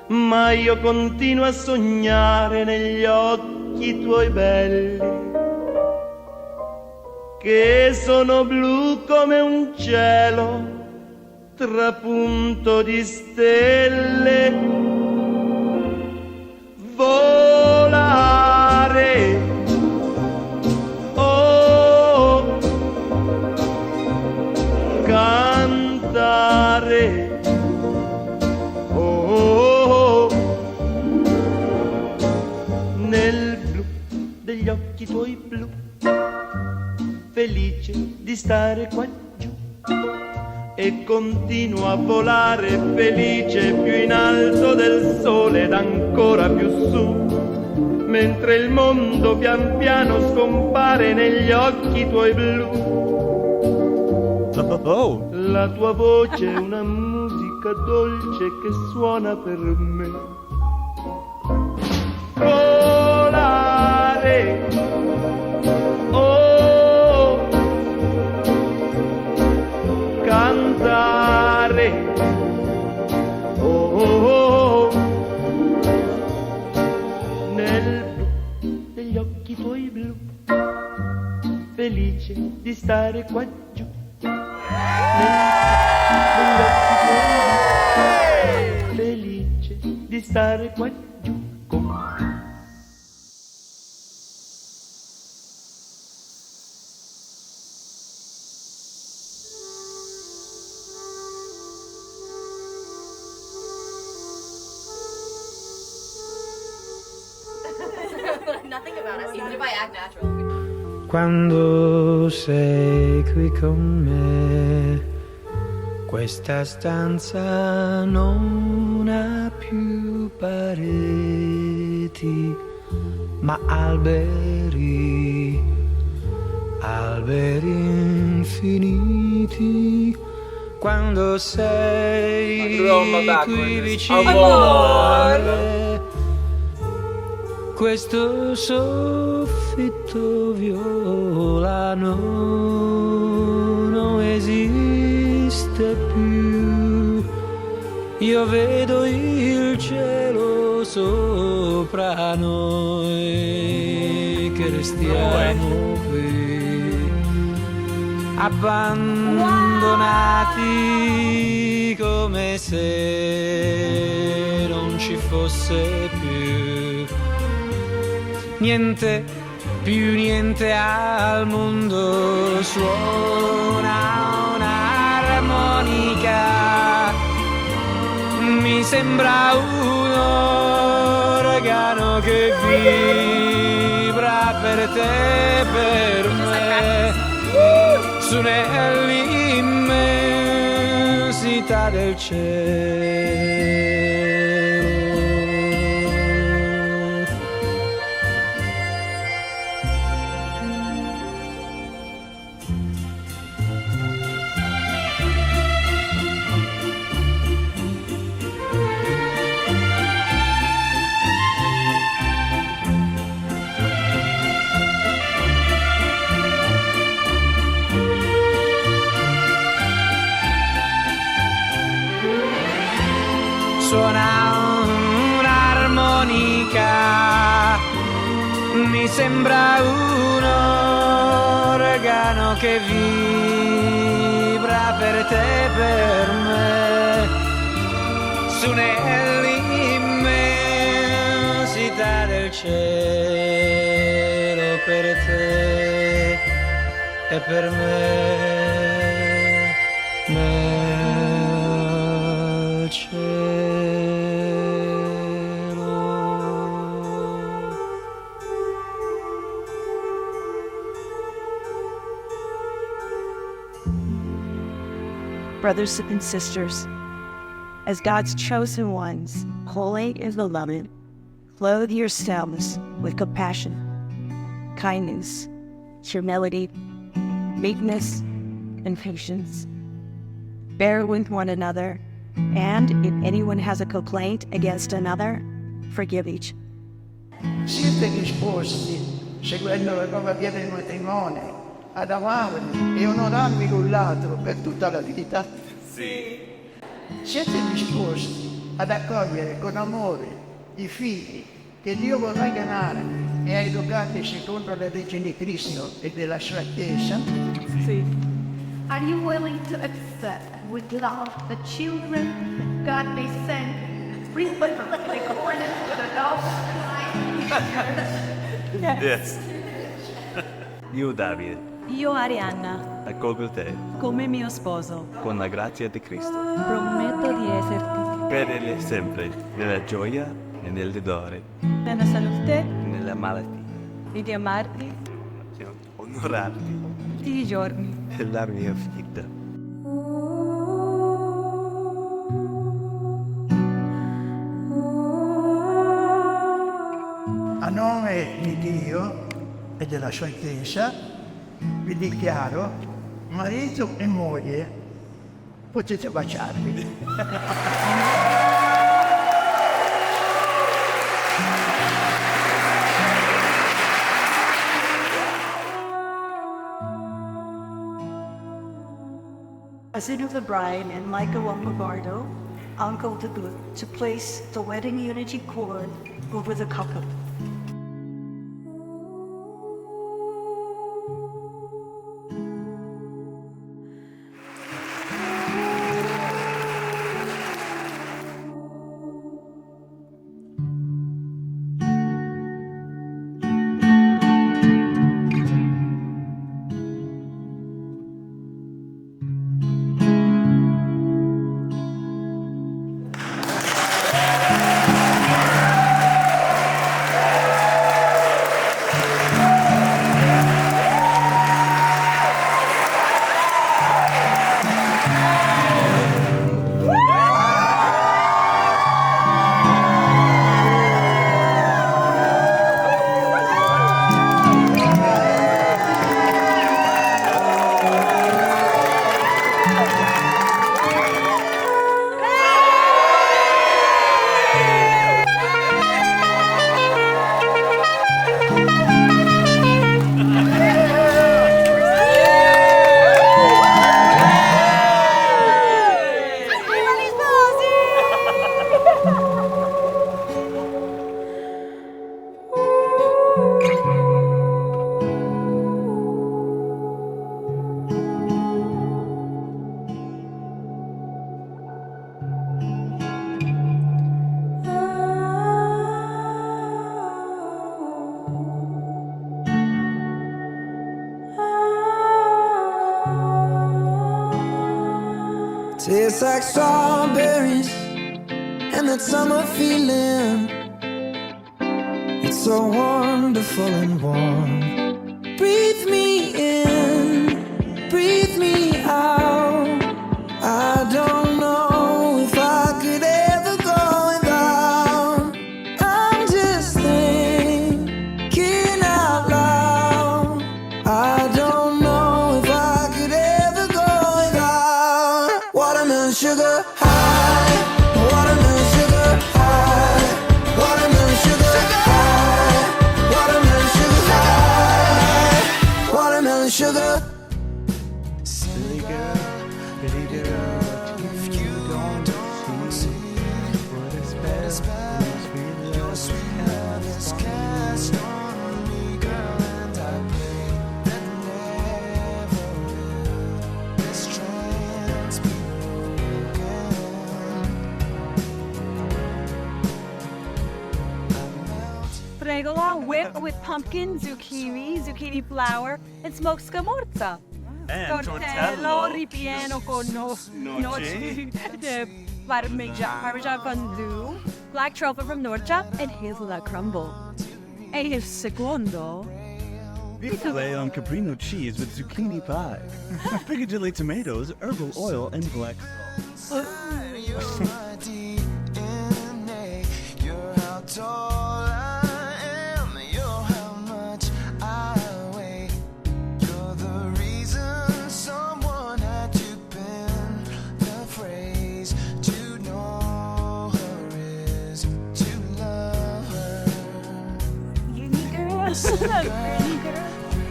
ma io continuo a sognare negli occhi tuoi belli, che sono blu come un cielo trapunto di stelle. Volare, oh, cantare, oh, nel blu degli occhi tuoi blu, felice di stare qua giù, e continuo a volare felice più in alto del sole ed ancora più su, mentre il mondo pian piano scompare negli occhi tuoi blu. La tua voce è una musica dolce che suona per me. Volare, oh, cantare, oh, nel blu degli occhi tuoi blu, felice di stare qua giù, negli occhi tuoi blu, felice di stare qua giù con me. Nothing about us, even if I act natural. Quando sei qui con me, questa stanza non ha più pareti, ma alberi, alberi infiniti. Quando sei qui vicino a me, questo soffitto violano non esiste più. Io vedo il cielo sopra noi, che restiamo qui, abbandonati come se non ci fosse più niente, più niente al mondo. Suona un'armonica, mi sembra un organo che vibra per te e per me, su nell'immensità del cielo. Suona un'armonica, mi sembra un organo che vibra per te e per me, su nell'immensità del cielo, per te e per me, nel cielo. Brothers and sisters, as God's chosen ones, holy and beloved, clothe yourselves with compassion, kindness, humility, meekness, and patience. Bear with one another, and if anyone has a complaint against another, forgive each. Siete disposti, seguendo la nuova via del matrimonio, ad amarvi e onorarvi l'un l'altro per tutta la vita? Sì. Siete disposti ad accogliere con amore i figli che Dio vorrà ganare e a educati secondo le leggi di Cristo e della sua Chiesa? Sì. Are you willing to accept with love the children God may send frequently in accordance with adult? Yes. Io Davide, Io Arianna, accolgo te come mio sposo, con la grazia di Cristo, prometto di esserti fedele sempre nella gioia e nel dolore, nella salute nella malattia, e di amarti e onorarti tutti i giorni. della mia vita. A nome di Dio e della sua Chiesa vi dichiaro marito e moglie, potete baciarvi. Cousin of the bride and Micah Lombardo, uncle to place the wedding unity cord over the couple. Tastes like strawberries and that summer feeling. It's so wonderful and warm. Breathe me in, breathe me out. I don't know if I could ever go without. I'm just thinking out loud. I don't know if I could ever go without. Watermelon sugar high, watermelon sugar high, watermelon sugar high, watermelon sugar high, watermelon sugar. Silly girl, pretty girl, if you don't see what is best, your sweet love is cast on me, girl, and I pray that never will this trance be broken. Fregola whipped with pumpkin, zucchini flour, and smoked scamorza. And Tortello ripieno con noci, parmesan fondue, black truffle from Norcia, and hazelnut crumble. E il secondo, Beef filet on caprino cheese with zucchini pie. Piccadilly tomatoes, herbal oil, and black salt.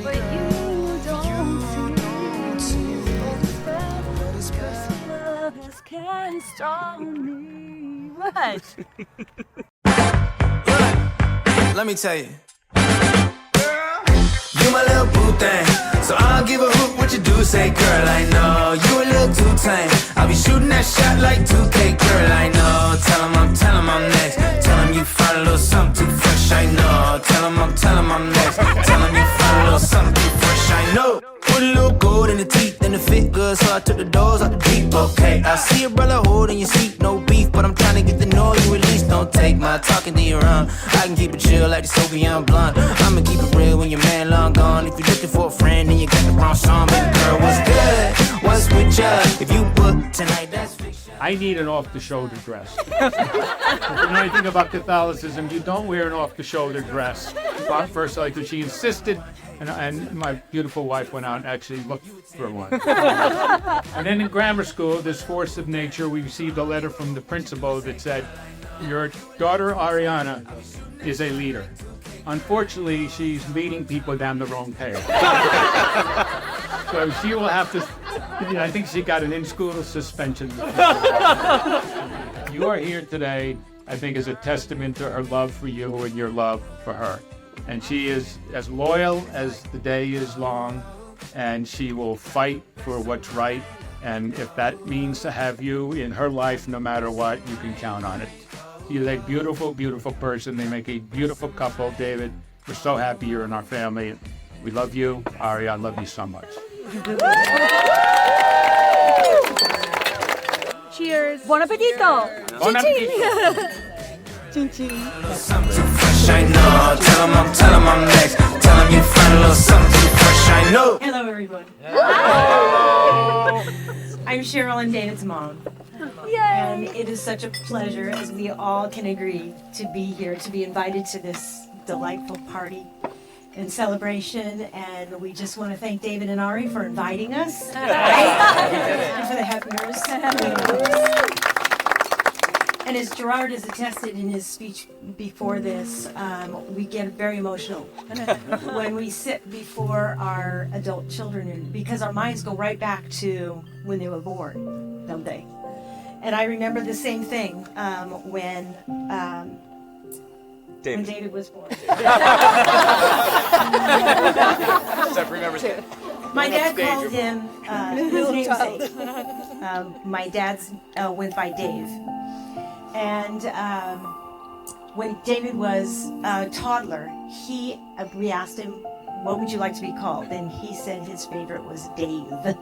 but you don't see what is love has cast on me. much. Let me tell you. You my little boo thing, so I'll give a hoot what you do. Say, girl, I know you a little too tame. I'll be shooting that shot like 2K, girl, I know. Tell him I'm next. Tell him you find a little something too fresh, I know. Tell him I'm next. Tell him you find a little something too fresh, I know. Put a little gold in the teeth and it fit good, so I took the doors out the deep. Okay, I see your brother holding your seat, no beef, but I'm trying to get to know you at least. Don't take my talking to your own. I can keep it chill like the Soviet blunt. I'ma keep it real when your man long gone. If you're looking for a friend, then you got the wrong song. Baby girl, what's good? What's with ya? If you book tonight, that's fiction. I need an off-the-shoulder dress. If you know anything about Catholicism, you don't wear an off-the-shoulder dress. But first, like, she insisted, and my beautiful wife went out and actually looked for one. And then in grammar school, this force of nature, we received a letter from the principal that said, your daughter Arianna is a leader. Unfortunately, she's leading people down the wrong path. So she will have to, I think she got an in-school suspension. You are here today, I think, as a testament to her love for you and your love for her. And she is as loyal as the day is long, and she will fight for what's right. And if that means to have you in her life, no matter what, you can count on it. She's a beautiful, beautiful person. They make a beautiful couple. David, we're so happy you're in our family. We love you. Ari, I love you so much. Cheers. Buon appetito. Bon appetito. Chin chin. Something too fresh, I know. Tell him I'm next. Tell him you find a little something too fresh, I know. Hello, everyone. I'm Cheryl and David's mom. And it is such a pleasure, as we all can agree, to be here, to be invited to this delightful party and celebration. And we just want to thank David and Ari for inviting us. And for the Hefners. And as Gerard has attested in his speech before this, we get very emotional when we sit before our adult children, because our minds go right back to when they were born, don't they? And I remember the same thing when David was born. Steph remembers it. My dad called him his namesake. My dad's went by Dave. And when David was a toddler, we asked him, what would you like to be called? And he said his favorite was Dave.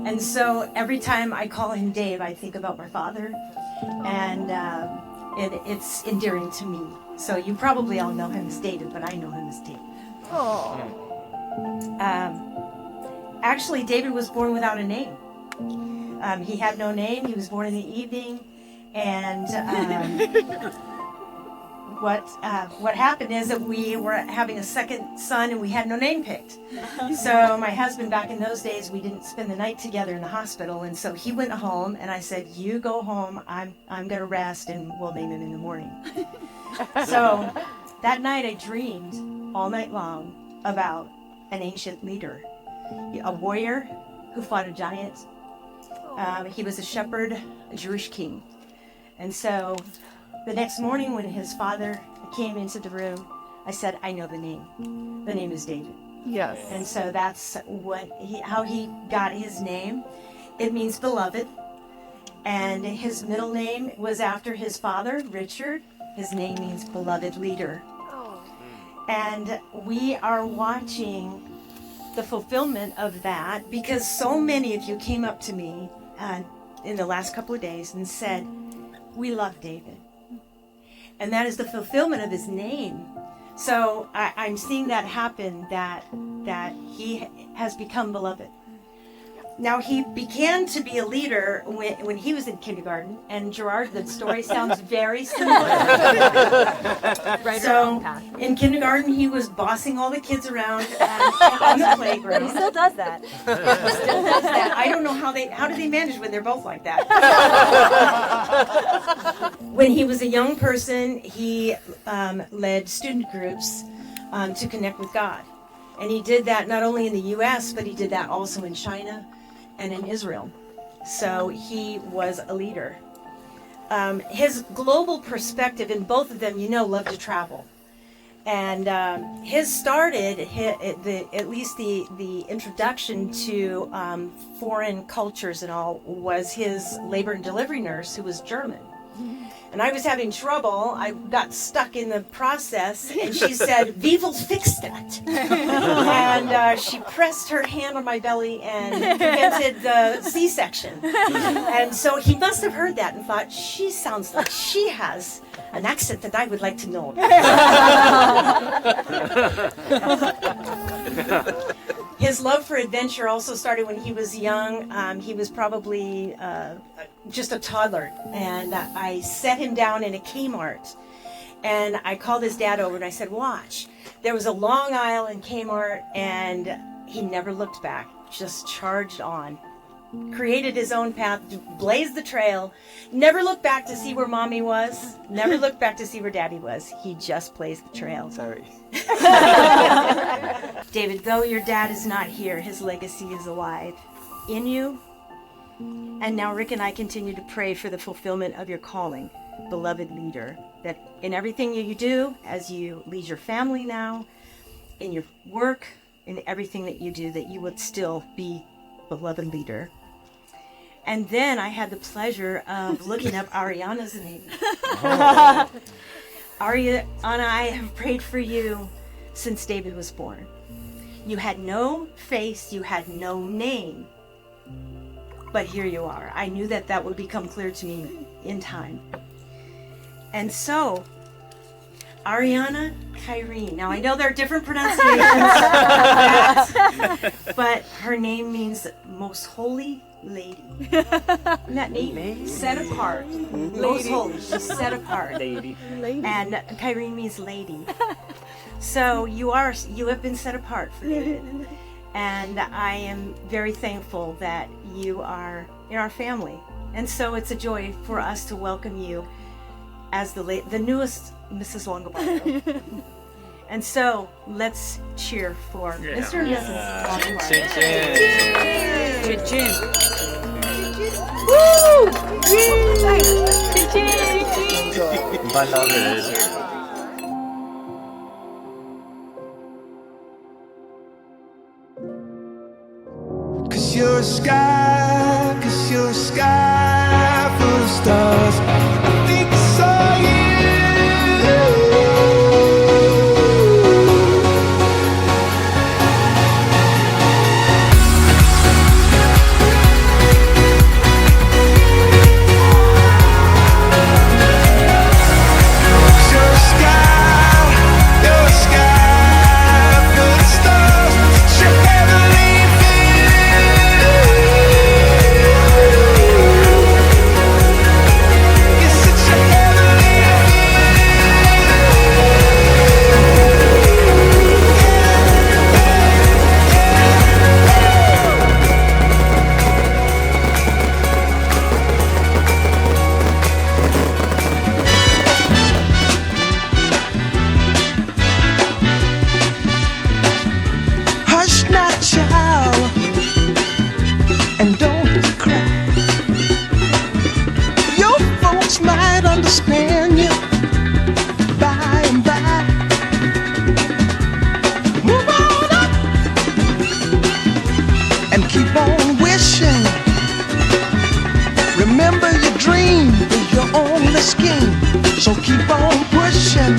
And so every time I call him Dave, I think about my father, and it's endearing to me. So you probably all know him as David, but I know him as Dave. Oh. Actually, David was born without a name. He had no name. He was born in the evening, and what happened is that we were having a second son, and we had no name picked. So my husband, back in those days, we didn't spend the night together in the hospital, and so he went home, and I said, you go home, I'm going to rest, and we'll name him in the morning. So that night I dreamed all night long about an ancient leader, a warrior who fought a giant. He was a shepherd, a Jewish king. And so the next morning when his father came into the room, I said, I know the name. The name is David. Yes. And so that's how he got his name. It means beloved. And his middle name was after his father, Richard. His name means beloved leader. And we are watching the fulfillment of that, because so many of you came up to me in the last couple of days and said, we love David. And that is the fulfillment of his name. So I'm seeing that happen, that he has become beloved. Now, he began to be a leader when he was in kindergarten, and Gerard, the story sounds very similar. So, in kindergarten, he was bossing all the kids around on the playground. He still does that. I don't know how do they manage when they're both like that. When he was a young person, he led student groups to connect with God. And he did that not only in the U.S., but he did that also in China and in Israel. So he was a leader. his global perspective, and both of them, love to travel. And his started, at least the introduction to foreign cultures and all, was his labor and delivery nurse, who was German. And I was having trouble. I got stuck in the process, and she said, "We will fix that." And she pressed her hand on my belly and prevented the C-section. And so he must have heard that and thought, she sounds like she has an accent that I would like to know. His love for adventure also started when he was young. He was probably just a toddler, and I set him down in a Kmart, and I called his dad over and I said, "Watch." There was a long aisle in Kmart, and he never looked back, just charged on. Created his own path, blazed the trail, never looked back to see where mommy was, never looked back to see where daddy was. He just blazed the trail. Sorry. David, though your dad is not here, his legacy is alive in you. And now Rick and I continue to pray for the fulfillment of your calling, beloved leader, that in everything you do, as you lead your family now, in your work, in everything that you do, that you would still be beloved leader. And then I had the pleasure of looking up Arianna's name. Oh. Arianna, I have prayed for you since David was born. You had no face, you had no name, but here you are. I knew that would become clear to me in time. And so, Arianna Kyrene. Now I know there are different pronunciations, but her name means most holy lady. Isn't that neat? Set apart. Most holy. She's set apart. Lady. And Kyrene means lady. So you have been set apart for David. And I am very thankful that you are in our family. And so it's a joy for us to welcome you as the newest Mrs. Longobardo. And so let's cheer for Mr. and Mrs. Longobardo. Chin chin. Woo! Beloved. Cause you're a sky full of stars. I think I saw you. Understand you by and by. Move on up and keep on wishing. Remember your dream is your only scheme, so keep on pushing.